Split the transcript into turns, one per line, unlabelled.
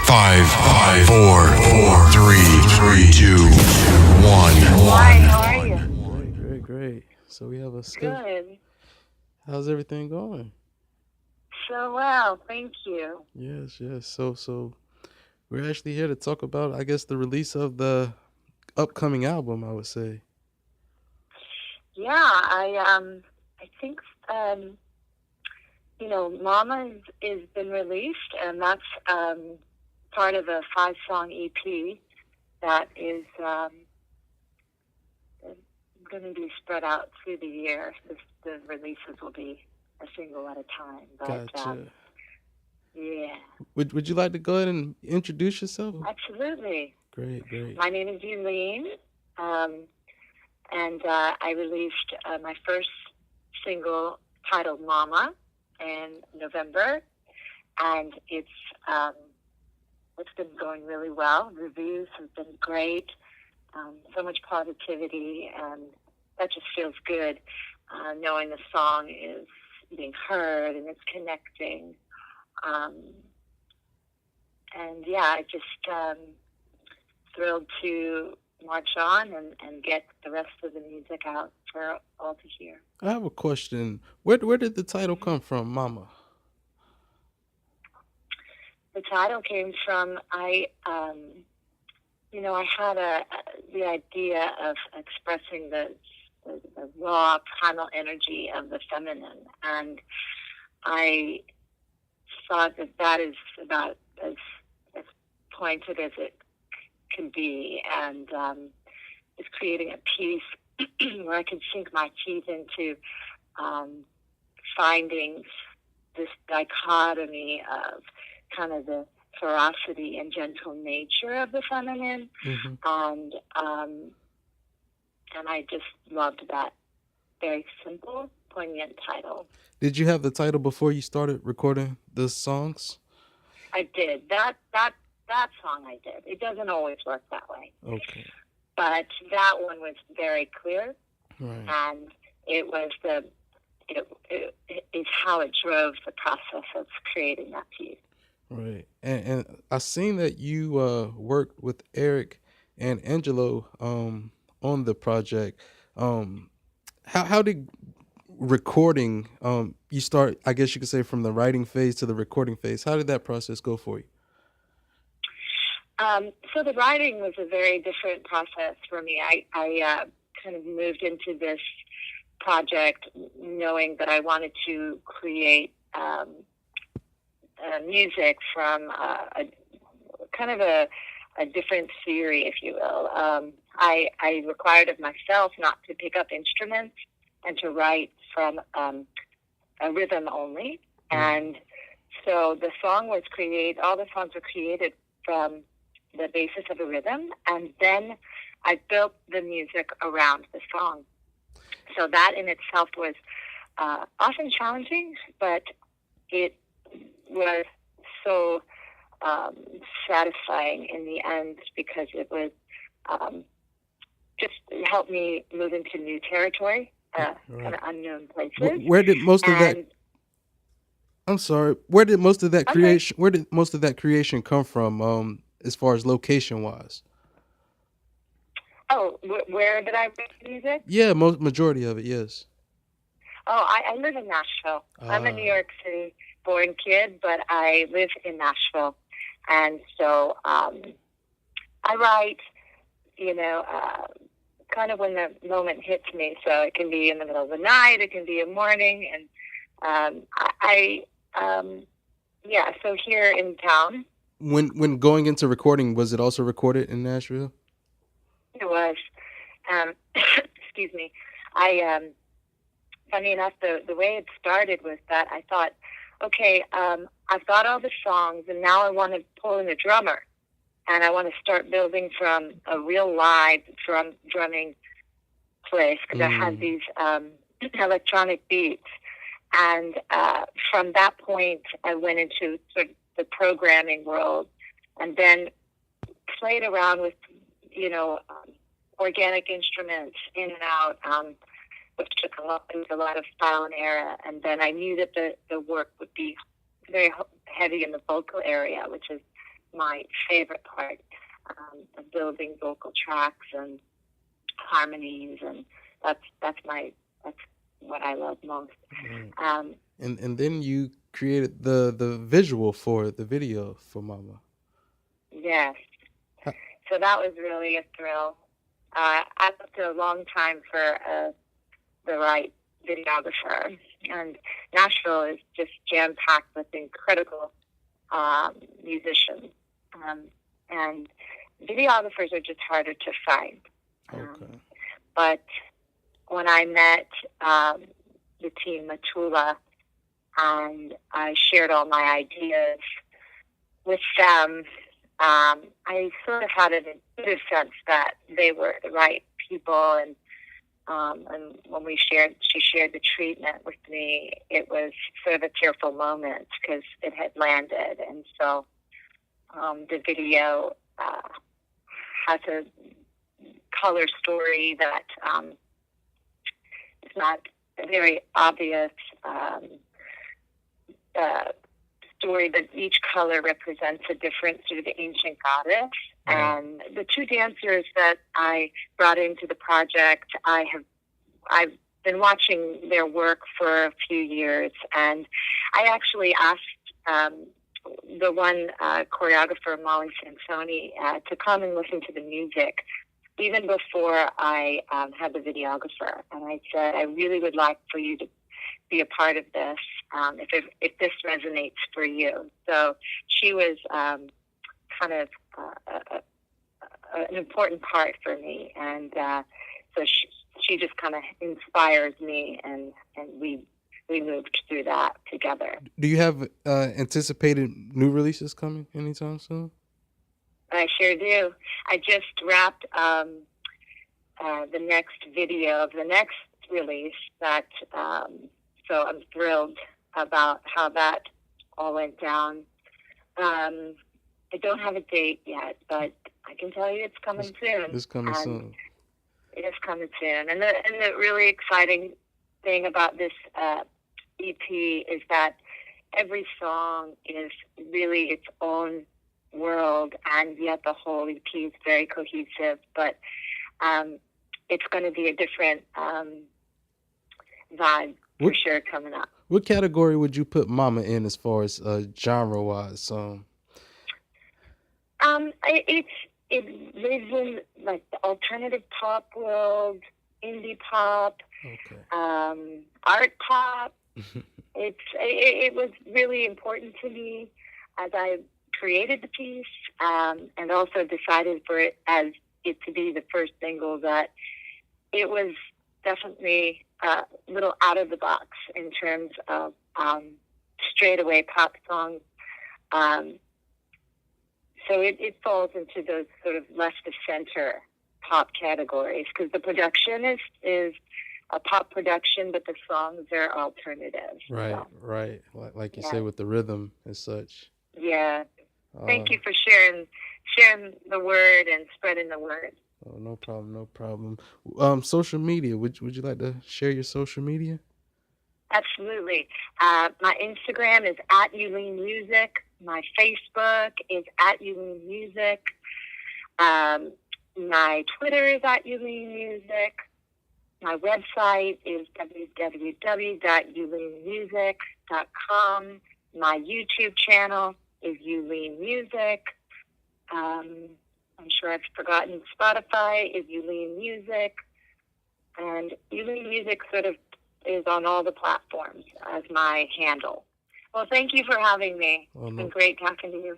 Five, four, three, two, one.
Hi, how are you?
Great. So we have a schedule.
Good.
How's everything going?
So well, thank you.
Yes. So we're actually here to talk about, I guess, the release of the upcoming album, I would say.
Yeah, I think Momma is been released, and that's part of a 5-song EP that is going to be spread out through the year. The releases will be a single at a time. But,
Gotcha.
yeah.
Would you like to go ahead and introduce yourself?
Absolutely.
Great.
My name is Eulene, and I released my first single titled Momma in November, and it's been going really well. Reviews have been great, so much positivity, and that just feels good, knowing the song is being heard and it's connecting. And yeah, I just thrilled to march on and get the rest of the music out for all to hear.
I have a question. Where did the title come from, Momma?
The title came from I had the idea of expressing the raw primal energy of the feminine, and I thought that is about as pointed as it can be, and is creating a piece where I can sink my teeth into finding this dichotomy of kind of the ferocity and gentle nature of the feminine, and I just loved that very simple, poignant title.
Did you have the title before you started recording the songs?
I did. That song I did. It doesn't always work that way.
Okay.
But that one was very clear,
Right.
and it was it's how it drove the process of creating that piece.
Right. And I seen that you worked with Erik and Angelo on the project. How did recording you start, I guess you could say, from the writing phase to the recording phase? How did that process go for you?
So the writing was a very different process for me. I kind of moved into this project knowing that I wanted to create music from a kind of a different theory, if you will. I required of myself not to pick up instruments and to write from a rhythm only. And so all the songs were created from the basis of a rhythm, and then I built the music around the song. So that in itself was often challenging, but it was so satisfying in the end, because it was just helped me move into new territory, kind of unknown places.
Where did most of that? I'm sorry. Where did most of that creation? Where did most of that creation come from? As far as location wise.
Oh, where did I make music?
Yeah, majority of it, yes.
Oh, I live in Nashville. I'm a New York City born kid, but I live in Nashville. And so I write, kind of when the moment hits me. So it can be in the middle of the night, it can be in the morning. And so here in town.
When going into recording, was it also recorded in Nashville?
It was. Excuse me. Funny enough, the way it started was that I thought, okay, I've got all the songs, and now I want to pull in a drummer, and I want to start building from a real live drumming place, because I had these electronic beats, and from that point, I went into sort of the programming world, and then played around with, organic instruments in and out, which took a lot of trial and error. And then I knew that the work would be very heavy in the vocal area, which is my favorite part of building vocal tracks and harmonies, and that's what I love most.
Right. And then you created the visual for the video for Momma.
Yes.
How,
So that was really a thrill. I looked a long time for the right videographer, and Nashville is just jam-packed with incredible musicians, and videographers are just harder to find.
okay.
But when I met the team Matula, and I shared all my ideas with them, I sort of had an intuitive sense that they were the right people, and when she shared the treatment with me, it was sort of a tearful moment because it had landed, and so the video has a color story that is not a very obvious story, but each color represents a different sort of ancient goddess. And the two dancers that I brought into the project, I've been watching their work for a few years, and I actually asked the one choreographer, Molly Sansoni, to come and listen to the music even before I had the videographer. And I said, I really would like for you to be a part of this, if this resonates for you. So she was kind of an important part for me, and so she just kind of inspires me, and we moved through that together.
Do you have anticipated new releases coming anytime soon?
I sure do. I just wrapped the next video of the next release that, so I'm thrilled about how that all went down. I don't have a date yet, but I can tell you it's coming soon.
It's coming soon.
It is coming soon. And the really exciting thing about this EP is that every song is really its own world, and yet the whole EP is very cohesive. But it's going to be a different vibe for sure coming up.
What category would you put Momma in as far as genre-wise?
It lives in like the alternative pop world, indie pop,
okay,
art pop. It was really important to me as I created the piece, and also decided for it to be the first single, that it was definitely a little out of the box in terms of straightaway pop songs. So it falls into those sort of left of center pop categories, because the production is a pop production, but the songs are alternative.
Right,
so.
Right. Like you say, with the rhythm and such.
Yeah. Thank you for sharing the word and spreading the word.
Oh, no problem, no problem. Social media. Would you like to share your social media?
Absolutely. My Instagram is @Eulene Music. My Facebook is @Eulene Music. My Twitter is @Eulene Music. My website is www.eulenemusic.com. My YouTube channel is Eulene Music. I'm sure I've forgotten Spotify is Eulene Music. And Eulene Music sort of is on all the platforms as my handle. Well, thank you for having me. It's been great talking to you.